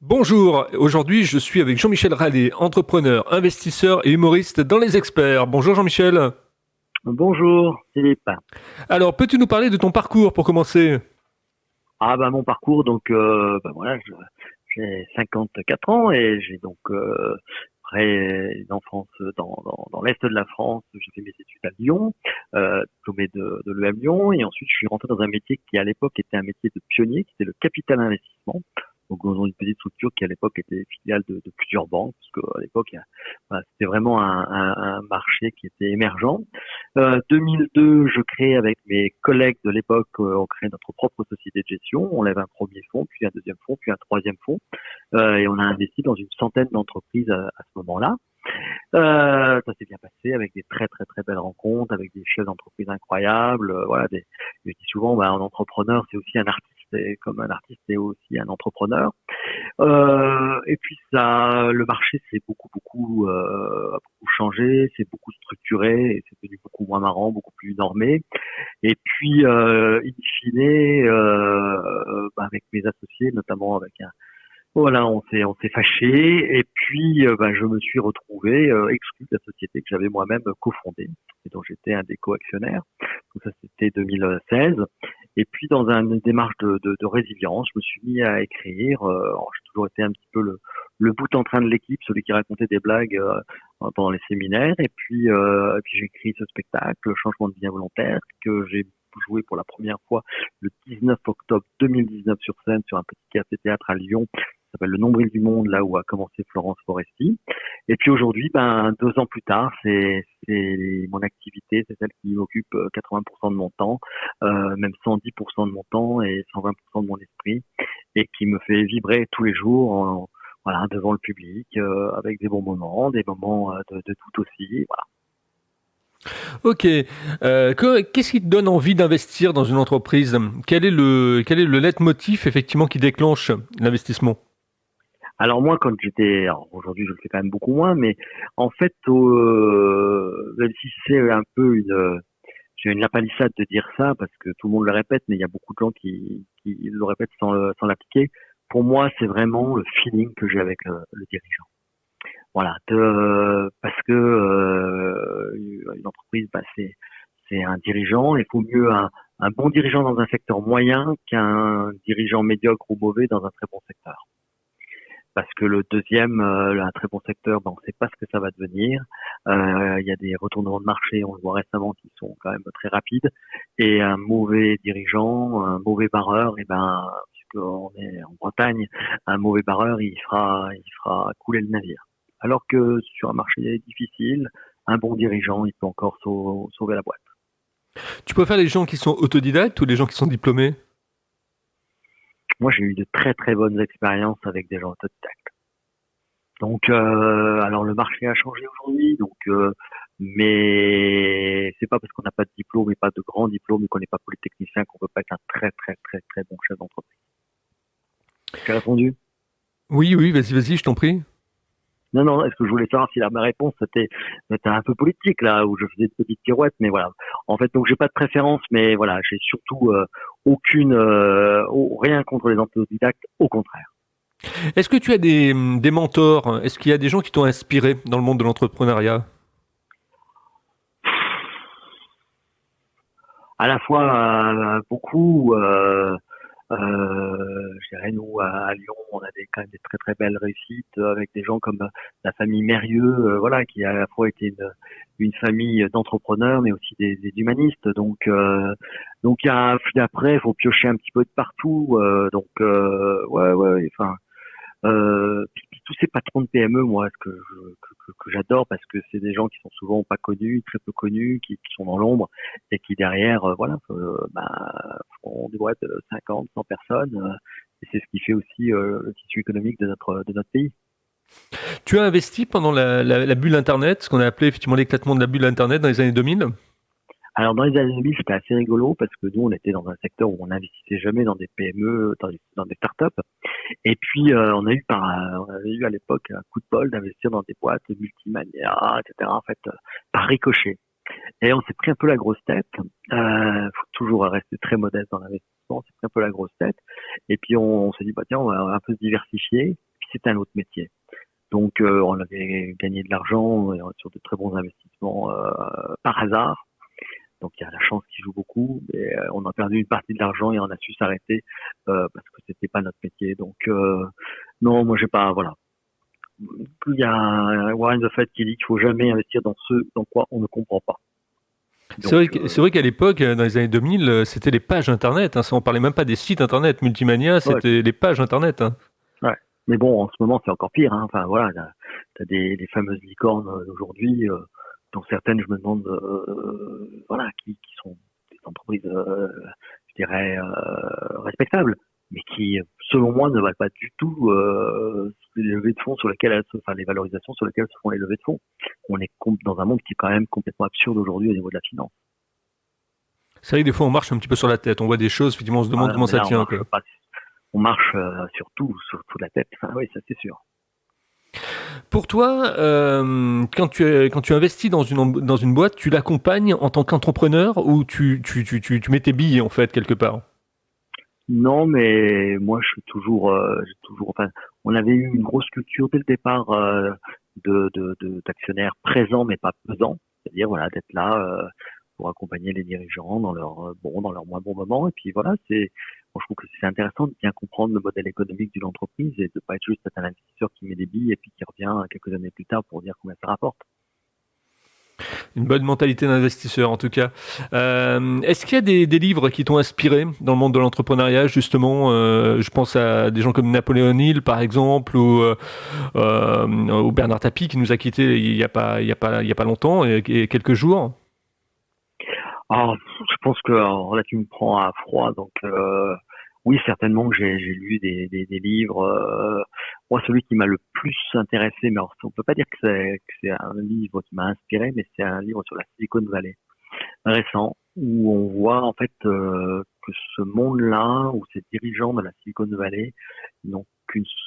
Bonjour, aujourd'hui je suis avec Jean-Michel Rallet, entrepreneur, investisseur et humoriste dans Les Experts. Bonjour Jean-Michel. Bonjour Philippe. Alors, peux-tu nous parler de ton parcours pour commencer? Mon parcours donc voilà, j'ai 54 ans et j'ai donc après une enfance dans l'est de la France. J'ai fait mes études à Lyon, diplômé de l'EM Lyon, et ensuite je suis rentré dans un métier qui à l'époque était un métier de pionnier, qui était le capital investissement. Donc dans une petite structure qui à l'époque était filiale de plusieurs banques, parce qu'à l'époque voilà, c'était vraiment un marché qui était émergent. 2002, je crée avec mes collègues de l'époque, on crée notre propre société de gestion. On lève un premier fonds, puis un deuxième fonds, puis un troisième fonds, et on a investi dans une centaine d'entreprises à ce moment-là. Ça s'est bien passé avec des très très très belles rencontres, avec des chefs d'entreprise incroyables. Voilà, je dis souvent, un entrepreneur c'est aussi un artiste, et comme un artiste c'est aussi un entrepreneur. Et puis ça, le marché s'est a beaucoup changé, c'est beaucoup structuré, et c'est devenu beaucoup moins marrant, beaucoup plus normé. Et puis, in fine, avec mes associés, notamment avec voilà, on s'est fâché, et puis je me suis retrouvé exclu de la société que j'avais moi-même cofondée et dont j'étais un des co-actionnaires. Donc ça, c'était 2016. Et puis dans une démarche de résilience, je me suis mis à écrire. J'ai toujours été un petit peu le bout en train de l'équipe, celui qui racontait des blagues pendant les séminaires. Et puis j'ai écrit ce spectacle, le changement de vie involontaire, que j'ai joué pour la première fois le 19 octobre 2019 sur scène sur un petit café-théâtre à Lyon. Ça s'appelle Le Nombril du Monde, là où a commencé Florence Foresti. Et puis aujourd'hui, 2 ans plus tard, c'est mon activité, c'est celle qui m'occupe 80% de mon temps, même 110% de mon temps et 120% de mon esprit, et qui me fait vibrer tous les jours, voilà, devant le public, avec des bons moments, des moments de doute aussi. Voilà. Ok, qu'est-ce qui te donne envie d'investir dans une entreprise? Quel est le leitmotiv effectivement qui déclenche l'investissement? Alors moi, alors aujourd'hui je le fais quand même beaucoup moins, mais en fait, même si c'est un peu j'ai une lapalissade de dire ça parce que tout le monde le répète, mais il y a beaucoup de gens qui le répètent sans l'appliquer. Pour moi, c'est vraiment le feeling que j'ai avec le dirigeant. Voilà, parce que une entreprise, c'est un dirigeant. Il faut mieux un bon dirigeant dans un secteur moyen qu'un dirigeant médiocre ou mauvais dans un très bon secteur. Parce que le deuxième, un très bon secteur, on ne sait pas ce que ça va devenir. Il y a des retournements de marché, on le voit récemment, qui sont quand même très rapides. Et un mauvais dirigeant, un mauvais barreur, puisqu'on est en Bretagne, un mauvais barreur, il fera couler le navire. Alors que sur un marché difficile, un bon dirigeant, il peut encore sauver la boîte. Tu préfères les gens qui sont autodidactes ou les gens qui sont diplômés? Moi, j'ai eu de très très bonnes expériences avec des gens autodidactes. Donc, alors le marché a changé aujourd'hui, mais c'est pas parce qu'on n'a pas de diplôme et pas de grand diplôme et qu'on n'est pas polytechnicien qu'on peut pas être un très très très très bon chef d'entreprise. J'ai répondu? Oui, oui, vas-y, je t'en prie. Non, non. Est-ce que je voulais savoir si ma réponse c'était un peu politique là, où je faisais de petites pirouettes, mais voilà. En fait, donc j'ai pas de préférence, mais voilà, j'ai surtout rien contre les autodidactes, au contraire. Est-ce que tu as des mentors? Est-ce qu'il y a des gens qui t'ont inspiré dans le monde de l'entrepreneuriat? À la fois beaucoup. Je dirais, nous, à Lyon, on a quand même des très très belles réussites avec des gens comme la famille Mérieux, voilà, qui a à la fois été une famille d'entrepreneurs, mais aussi des humanistes. Donc puis après, il faut piocher un petit peu de partout. Ouais, ouais, enfin, puis tous ces patrons de PME, moi, que j'adore, parce que c'est des gens qui sont souvent pas connus, très peu connus, qui sont dans l'ombre, et qui derrière, font des boîtes de 50, 100 personnes, et c'est ce qui fait aussi le tissu économique de notre pays. Tu as investi pendant la bulle Internet, ce qu'on a appelé effectivement l'éclatement de la bulle Internet dans les années 2000? Alors dans les années 2000, c'était assez rigolo parce que nous, on était dans un secteur où on n'investissait jamais dans des PME, dans des startups. Et puis on avait eu à l'époque un coup de bol d'investir dans des boîtes multimania, etc. En fait, par ricochet. Et on s'est pris un peu la grosse tête. Faut toujours rester très modeste dans l'investissement. On s'est pris un peu la grosse tête. Et puis on s'est dit, tiens, on va un peu se diversifier. c'était un autre métier. Donc, on avait gagné de l'argent sur de très bons investissements par hasard. Donc, il y a la chance qui joue beaucoup. Mais on a perdu une partie de l'argent et on a su s'arrêter parce que c'était pas notre métier. Donc, non, moi, j'ai pas, voilà. Il y a Warren Buffett qui dit qu'il faut jamais investir dans ce dans quoi on ne comprend pas. Donc, C'est vrai qu'à l'époque, dans les années 2000, c'était les pages internet. Hein, on parlait même pas des sites internet. Multimania, ouais, c'était les pages internet. Hein. ouais. Mais bon, en ce moment, c'est encore pire. Hein. Enfin, voilà, t'as des fameuses licornes d'aujourd'hui, dont certaines, je me demande, voilà, qui sont des entreprises, je dirais, respectables, mais qui, selon moi, ne valent pas du tout les levées de fonds sur lesquelles enfin, les valorisations sur lesquelles se font les levées de fonds. On est dans un monde qui est quand même complètement absurde aujourd'hui au niveau de la finance. C'est vrai que des fois, on marche un petit peu sur la tête. On voit des choses, effectivement, on se demande comment Mais ça là, tient. Quoi. on marche sur tout la tête. Enfin, oui, ça c'est sûr. Pour toi, quand tu investis dans une boîte, tu l'accompagnes en tant qu'entrepreneur ou tu mets tes billes, en fait, quelque part? Non, mais moi, j'ai toujours, enfin, on avait eu une grosse culture dès le départ d'actionnaires présents mais pas pesants, c'est-à-dire voilà d'être là pour accompagner les dirigeants dans dans leurs moins bons moments. Et puis voilà, moi, je trouve que c'est intéressant de bien comprendre le modèle économique d'une entreprise et de pas être juste un investisseur qui met des billes et puis qui revient quelques années plus tard pour dire combien ça rapporte. Une bonne mentalité d'investisseur, en tout cas. Est-ce qu'il y a des livres qui t'ont inspiré dans le monde de l'entrepreneuriat, justement je pense à des gens comme Napoléon Hill, par exemple, ou Bernard Tapie, qui nous a quittés il y a pas longtemps, et quelques jours. Alors, je pense que alors là tu me prends à froid, donc oui certainement que j'ai lu des livres. Moi celui qui m'a le plus intéressé, mais alors, on peut pas dire que c'est un livre qui m'a inspiré, mais c'est un livre sur la Silicon Valley récent où on voit en fait que ce monde-là, où ces dirigeants de la Silicon Valley n'ont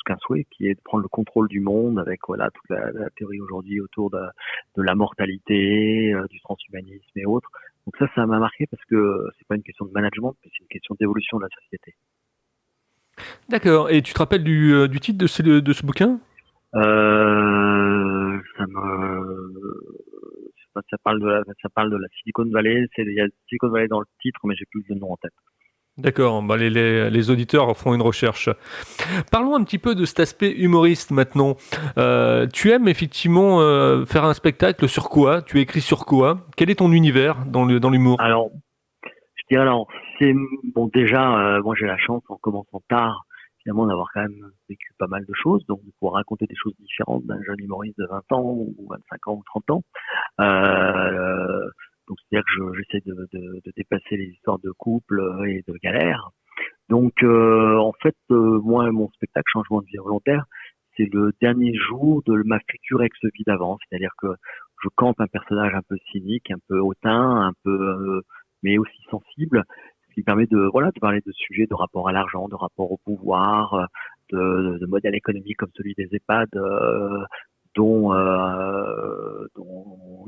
qu'un souhait, qui est de prendre le contrôle du monde avec voilà toute la théorie aujourd'hui autour de la mortalité, du transhumanisme et autres. Donc ça m'a marqué parce que c'est pas une question de management, mais c'est une question d'évolution de la société. D'accord. Et tu te rappelles du titre de ce bouquin? Ça me, je sais pas, ça parle de la Silicon Valley. Il y a Silicon Valley dans le titre, mais j'ai plus le nom en tête. D'accord, bah les auditeurs feront une recherche. Parlons un petit peu de cet aspect humoriste maintenant. Tu aimes effectivement faire un spectacle sur quoi? Tu écris sur quoi? Quel est ton univers dans l'humour? Alors, je dirais alors, c'est bon déjà, moi j'ai la chance en commençant tard, finalement d'avoir quand même vécu pas mal de choses, donc de pouvoir raconter des choses différentes d'un jeune humoriste de 20 ans ou 25 ans ou 30 ans. Euh, donc c'est-à-dire que j'essaie de dépasser les histoires de couple et de galères. Donc en fait, moi mon spectacle Changement de vie volontaire, c'est le dernier jour de ma future ex-vie d'avant, c'est-à-dire que je campe un personnage un peu cynique, un peu hautain, un peu mais aussi sensible, ce qui permet de voilà de parler de sujets de rapport à l'argent, de rapport au pouvoir, de modèles économiques comme celui des EHPAD, dont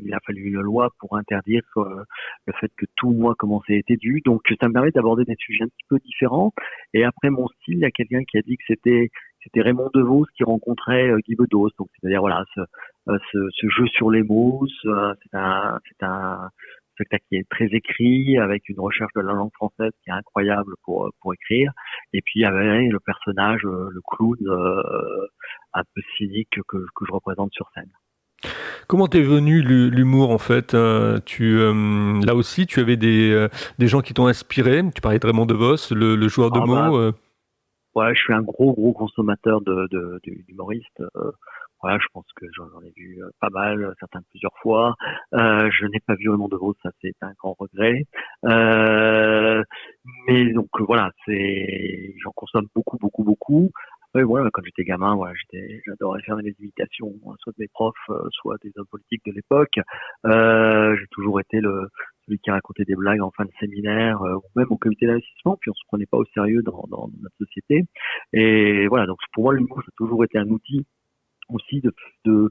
il a fallu une loi pour interdire le fait que tout mois commençait été dû. Donc ça me permet d'aborder des sujets un petit peu différents. Et après mon style, il y a quelqu'un qui a dit que c'était Raymond DeVos qui rencontrait Guy Bedos. Donc c'est-à-dire voilà ce jeu sur les mots, c'est un spectacle qui est très écrit, avec une recherche de la langue française qui est incroyable pour écrire. Et puis, il y avait le personnage, le clown, un peu cynique que je représente sur scène. Comment t'es venu l'humour en fait? Là aussi, tu avais des gens qui t'ont inspiré. Tu parlais de Raymond DeVos, le joueur de Ah bah, mots. ouais, je suis un gros consommateur d'humoristes. Voilà, je pense que j'en ai vu pas mal, certains plusieurs fois. Je n'ai pas vu Raymond DeVos, ça c'est un grand regret. Euh, mais donc voilà, j'en consomme beaucoup. Ouais, voilà, quand j'étais gamin, voilà, j'adorais faire des imitations, soit de mes profs, soit des hommes politiques de l'époque. J'ai toujours été celui qui racontait des blagues en fin de séminaire, ou même au comité d'investissement, puis on se prenait pas au sérieux dans notre société. Et voilà, donc pour moi, l'humour, ça a toujours été un outil aussi de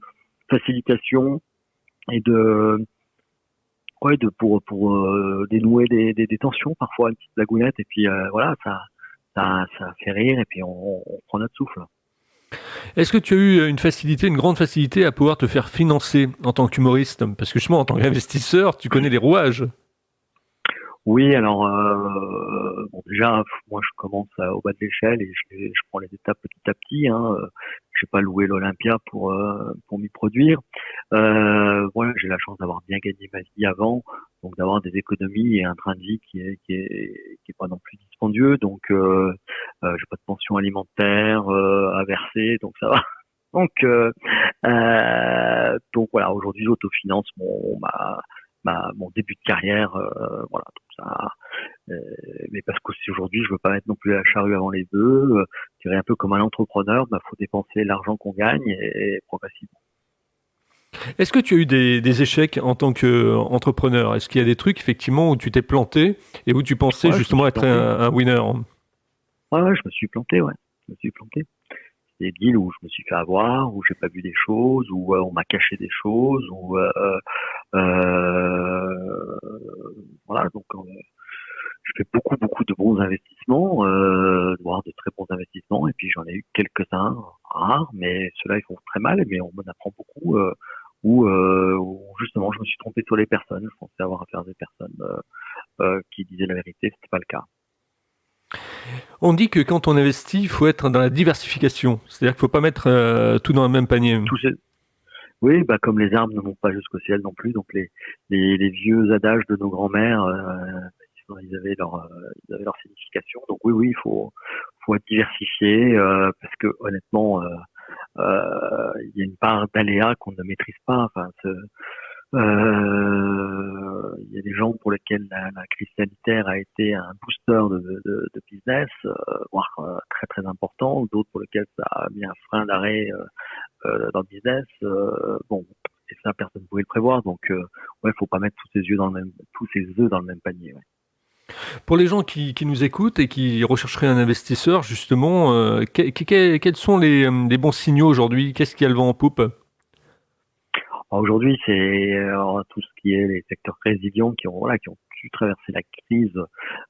facilitation et pour dénouer des tensions, parfois une petite blagounette, et puis voilà, ça fait rire, et puis on prend notre souffle. Est-ce que tu as eu une grande facilité à pouvoir te faire financer en tant qu'humoriste? Parce que justement, en tant qu'investisseur, tu connais les rouages. Oui, alors bon, déjà, moi je commence au bas de l'échelle et je prends les étapes petit à petit. Hein. J'ai pas loué l'Olympia pour m'y produire. Voilà, j'ai la chance d'avoir bien gagné ma vie avant, donc d'avoir des économies et un train de vie qui est pas non plus dispendieux. Donc j'ai pas de pension alimentaire à verser, donc ça va. Donc voilà, aujourd'hui j'autofinance mon début de carrière, voilà, donc ça, mais parce qu'aussi aujourd'hui, je veux pas mettre non plus la charrue avant les bœufs. Je dirais un peu comme un entrepreneur, faut dépenser l'argent qu'on gagne et progressivement. Est-ce que tu as eu des échecs en tant qu'entrepreneur? Est-ce qu'il y a des trucs effectivement où tu t'es planté et où tu pensais Ouais, je me justement suis être planté. un winner? Ouais, je me suis planté, ouais. Je me suis planté. Des deals où je me suis fait avoir, où j'ai pas vu des choses, où on m'a caché des choses, où euh, voilà, donc je fais beaucoup de bons investissements, voire de très bons investissements, et puis j'en ai eu quelques-uns rares, mais ceux-là ils font très mal, mais on m'en apprend beaucoup, où justement je me suis trompé sur les personnes, je pensais avoir affaire à des personnes qui disaient la vérité, c'était pas le cas. On dit que quand on investit, il faut être dans la diversification. C'est-à-dire qu'il ne faut pas mettre tout dans le même panier. Tout ces- Oui, bah comme les arbres ne montent pas jusqu'au ciel non plus, donc les vieux adages de nos grands-mères, ils avaient leur signification. Donc oui, oui, faut être diversifié parce que honnêtement, il y a une part d'aléa qu'on ne maîtrise pas. Enfin, il y a des gens pour lesquels la crise sanitaire a été un booster de business, voire très très important. D'autres pour lesquels ça a mis un frein d'arrêt dans le business. Bon, et ça personne ne pouvait le prévoir. Donc ouais, faut pas mettre tous ses œufs dans le même panier. Ouais. Pour les gens qui nous écoutent et qui rechercheraient un investisseur, justement, quels sont les bons signaux aujourd'hui? Qu'est-ce qui a le vent en poupe? Alors aujourd'hui, c'est tout ce qui est les secteurs résilients qui ont pu traverser la crise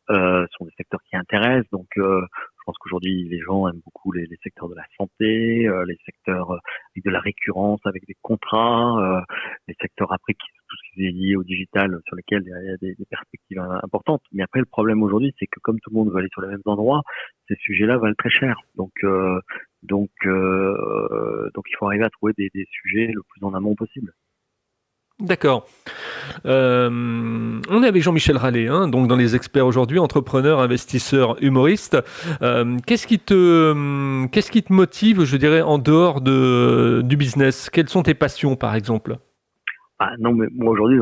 sont des secteurs qui intéressent. Donc, je pense qu'aujourd'hui, les gens aiment beaucoup les secteurs de la santé, les secteurs avec de la récurrence, avec des contrats, les secteurs après tout ce qui est lié au digital, sur lesquels il y a des perspectives importantes. Mais après, le problème aujourd'hui, c'est que comme tout le monde veut aller sur les mêmes endroits, ces sujets-là valent très cher. Donc, il faut arriver à trouver des sujets le plus en amont possible. D'accord. On est avec Jean-Michel Rallet, hein, donc dans les experts aujourd'hui, entrepreneur, investisseur, humoriste. Qu'est-ce qui te motive, je dirais, en dehors du business? Quelles sont tes passions, par exemple? Ah non, mais moi aujourd'hui,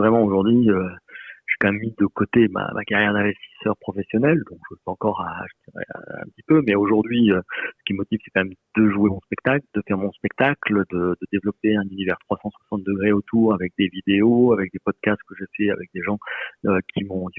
j'ai quand même mis de côté ma carrière d'investisseur professionnel, donc je fais encore je dirais, un petit peu, mais aujourd'hui, ce qui me motive, c'est quand même de jouer mon spectacle, de faire mon spectacle, de développer un univers 360 degrés autour avec des vidéos, avec des podcasts que je fais avec des gens qui ont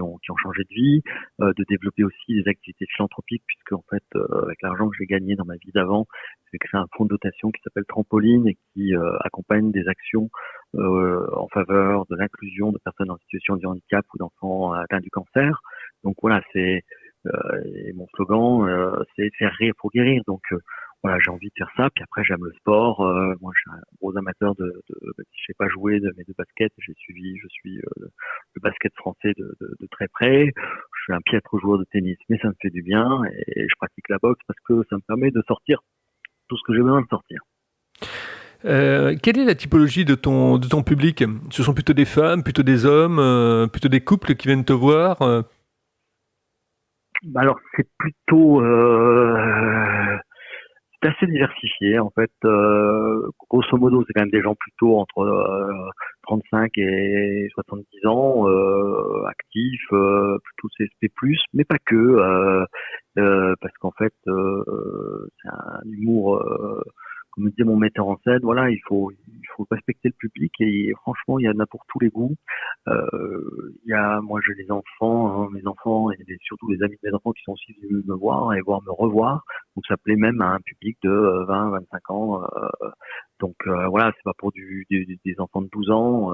changé de vie, de développer aussi des activités philanthropiques, puisque en fait, avec l'argent que j'ai gagné dans ma vie d'avant, j'ai créé un fonds de dotation qui s'appelle Trampoline et qui accompagne des actions en faveur de l'inclusion de personnes en situation de handicap ou d'enfants atteints du cancer. Donc voilà, et mon slogan, c'est faire rire pour guérir. Donc voilà, j'ai envie de faire ça. Puis après, j'aime le sport. Moi, je suis un gros amateur si je sais pas jouer de basket, je suis le basket français de très près. Je suis un piètre joueur de tennis, mais ça me fait du bien et je pratique la boxe parce que ça me permet de sortir tout ce que j'ai besoin de sortir. Quelle est la typologie de ton public? Ce sont plutôt des femmes, plutôt des hommes, plutôt des couples qui viennent te voir? Bah alors c'est plutôt c'est assez diversifié en fait. Grosso modo, c'est quand même des gens plutôt entre 35 et 70 ans, actifs, plutôt CSP+, mais pas que, parce qu'en fait, c'est un humour, comme disait mon metteur en scène, voilà, il faut respecter le public et franchement, il y en a pour tous les goûts. Moi j'ai des enfants, hein, mes enfants et surtout les amis de mes enfants qui sont aussi venus me voir et voir me revoir. Donc ça plaît même à un public de 20, 25 ans. Donc voilà, c'est pas pour des enfants de 12 ans,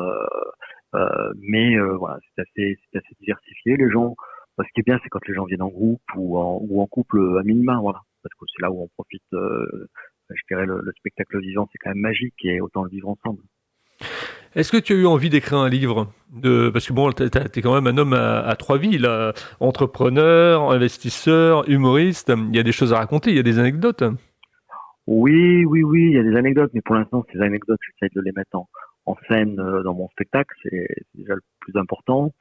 mais voilà, c'est assez diversifié. Les gens, ce qui est bien, c'est quand les gens viennent en groupe ou en couple à minima, voilà, parce que c'est là où on profite je dirais le spectacle vivant, c'est quand même magique et autant le vivre ensemble. Est-ce que tu as eu envie d'écrire un livre parce que bon, t'es quand même un homme à trois vies, là. Entrepreneur, investisseur, humoriste. Il y a des choses à raconter, il y a des anecdotes. Oui, oui, oui, il y a des anecdotes, mais pour l'instant, ces anecdotes, j'essaie de les mettre en scène dans mon spectacle, c'est déjà le plus important.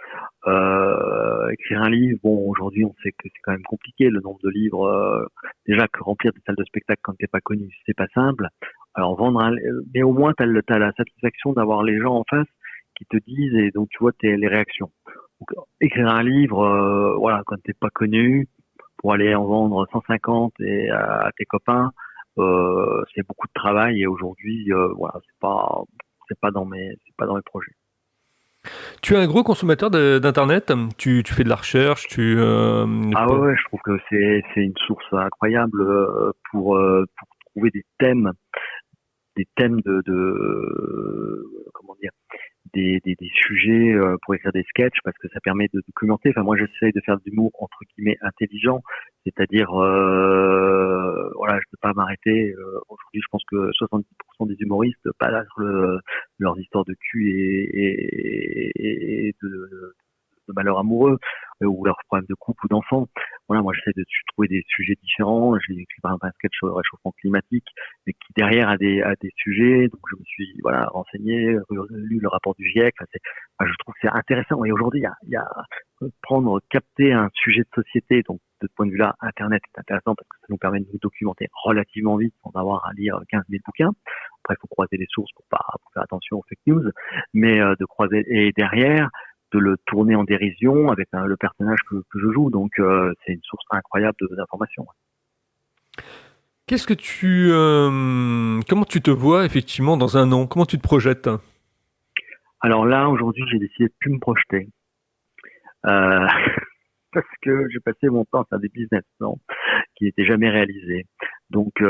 Écrire un livre, bon, aujourd'hui, on sait que c'est quand même compliqué, le nombre de livres. Déjà que remplir des salles de spectacle quand t'es pas connu, c'est pas simple. Alors mais au moins, t'as la satisfaction d'avoir les gens en face qui te disent, et donc tu vois les réactions. Donc, écrire un livre, voilà, quand t'es pas connu, pour aller en vendre 150 et à tes copains. C'est beaucoup de travail et aujourd'hui, voilà, c'est pas dans mes projets. Tu es un gros consommateur d'internet. Tu fais de la recherche. Ah ouais, je trouve que c'est une source incroyable pour trouver des thèmes de comment dire, des sujets pour écrire des sketchs parce que ça permet de documenter. Enfin, moi, j'essaye de faire de l'humour entre guillemets intelligent, c'est-à-dire voilà, je peux pas m'arrêter. Aujourd'hui, je pense que 70% des humoristes baladent leurs histoires de cul et de malheur amoureux ou leurs problèmes de couple ou d'enfants. Voilà, moi j'essaie de trouver des sujets différents. J'ai écrit par exemple un sketch sur le réchauffement climatique, mais qui derrière a des sujets. Donc je me suis renseigné, lu le rapport du GIEC. Je trouve que c'est intéressant. Et aujourd'hui, il y a capter un sujet de société. Donc de ce point de vue-là, Internet est intéressant parce que ça nous permet de nous documenter relativement vite sans avoir à lire 15 000 bouquins. Après, il faut croiser les sources pour faire attention aux fake news, mais de croiser et derrière de le tourner en dérision avec le personnage que je joue. Donc, c'est une source incroyable d'informations. Comment tu te vois effectivement dans un an? Comment tu te projettes? Alors là, aujourd'hui, j'ai décidé de plus me projeter. Parce que j'ai passé mon temps à faire des business plans qui n'étaient jamais réalisés. Donc,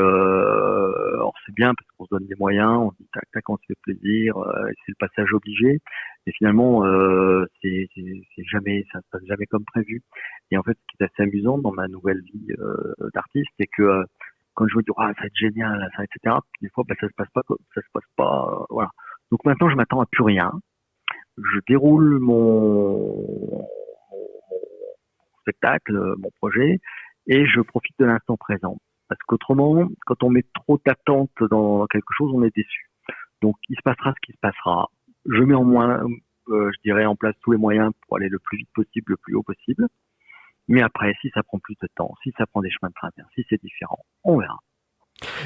c'est bien parce qu'on se donne des moyens, on se dit tac tac, on se fait plaisir, et c'est le passage obligé. Et finalement, c'est jamais, ça se passe jamais comme prévu. Et en fait, ce qui est assez amusant dans ma nouvelle vie d'artiste, c'est que quand je me dis ça va être génial, ça, etc. Des fois, ça se passe pas, voilà. Donc maintenant, je m'attends à plus rien. Je déroule mon spectacle, mon projet, et je profite de l'instant présent. Parce qu'autrement, quand on met trop d'attente dans quelque chose, on est déçu. Donc, il se passera ce qui se passera. Je mets je dirais, en place tous les moyens pour aller le plus vite possible, le plus haut possible. Mais après, si ça prend plus de temps, si ça prend des chemins de travers, si c'est différent, on verra.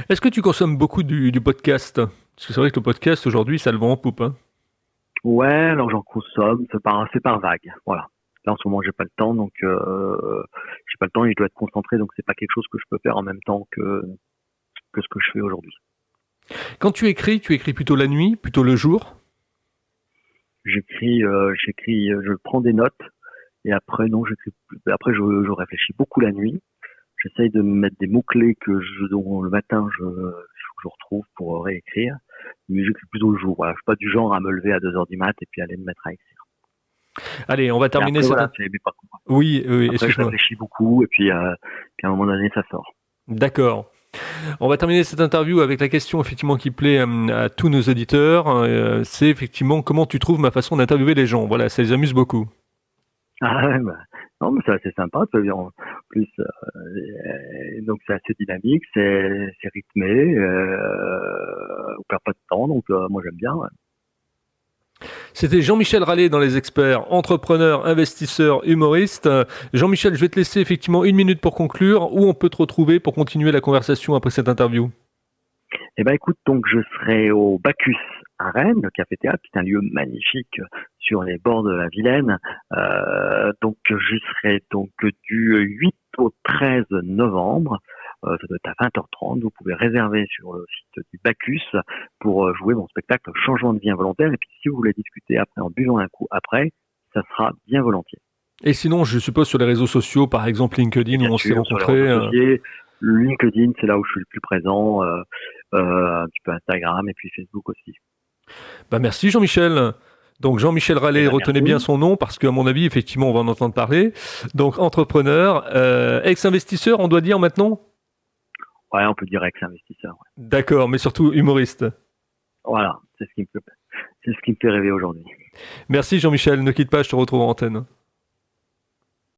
Est-ce que tu consommes beaucoup du podcast? Parce que c'est vrai que le podcast, aujourd'hui, ça le vend en poupe. Hein. Ouais, alors j'en consomme, c'est par vague. Voilà. Là, en ce moment, j'ai pas le temps, donc j'ai pas le temps et je dois être concentré, donc c'est pas quelque chose que je peux faire en même temps que ce que je fais aujourd'hui. Quand tu écris plutôt la nuit, plutôt le jour? J'écris, je prends des notes et après je réfléchis beaucoup la nuit. J'essaye de me mettre des mots-clés dont le matin je retrouve pour réécrire. Mais j'écris plutôt le jour. Voilà, je suis pas du genre à me lever à 2h du mat et puis aller me mettre à écrire. Allez, on va terminer Oui, après, je réfléchis beaucoup et puis à un moment donné, ça sort. D'accord. On va terminer cette interview avec la question effectivement qui plaît à tous nos auditeurs. C'est effectivement comment tu trouves ma façon d'interviewer les gens. Voilà, ça les amuse beaucoup. Ah ouais, non, mais c'est assez sympa. En plus, donc c'est assez dynamique, c'est rythmé. On perd pas de temps, donc moi j'aime bien. Ouais. C'était Jean-Michel Rallet dans Les Experts, entrepreneur, investisseur, humoriste. Jean-Michel, je vais te laisser effectivement 1 minute pour conclure. Où on peut te retrouver pour continuer la conversation après cette interview? Eh ben écoute, donc je serai au Bacchus à Rennes, le café-théâtre, qui est un lieu magnifique sur les bords de la Vilaine. Donc je serai donc du 8 au 13 novembre. Ça doit être à 20h30. Vous pouvez réserver sur le site du Bacchus pour jouer mon spectacle Changement de vie involontaire. Et puis si vous voulez discuter après en buvant un coup après, ça sera bien volontiers. Et sinon, je suppose sur les réseaux sociaux, par exemple LinkedIn, où on s'est rencontrés. LinkedIn, c'est là où je suis le plus présent. Un petit peu Instagram et puis Facebook aussi. Merci Jean-Michel. Donc Jean-Michel Rallet, retenez bien son nom parce qu'à mon avis, effectivement, on va en entendre parler. Donc entrepreneur, ex-investisseur, on doit dire maintenant? Ouais, on peut dire ex-investisseur. Ouais. D'accord, mais surtout humoriste. Voilà, c'est ce qui me fait rêver aujourd'hui. Merci Jean-Michel, ne quitte pas, je te retrouve en antenne.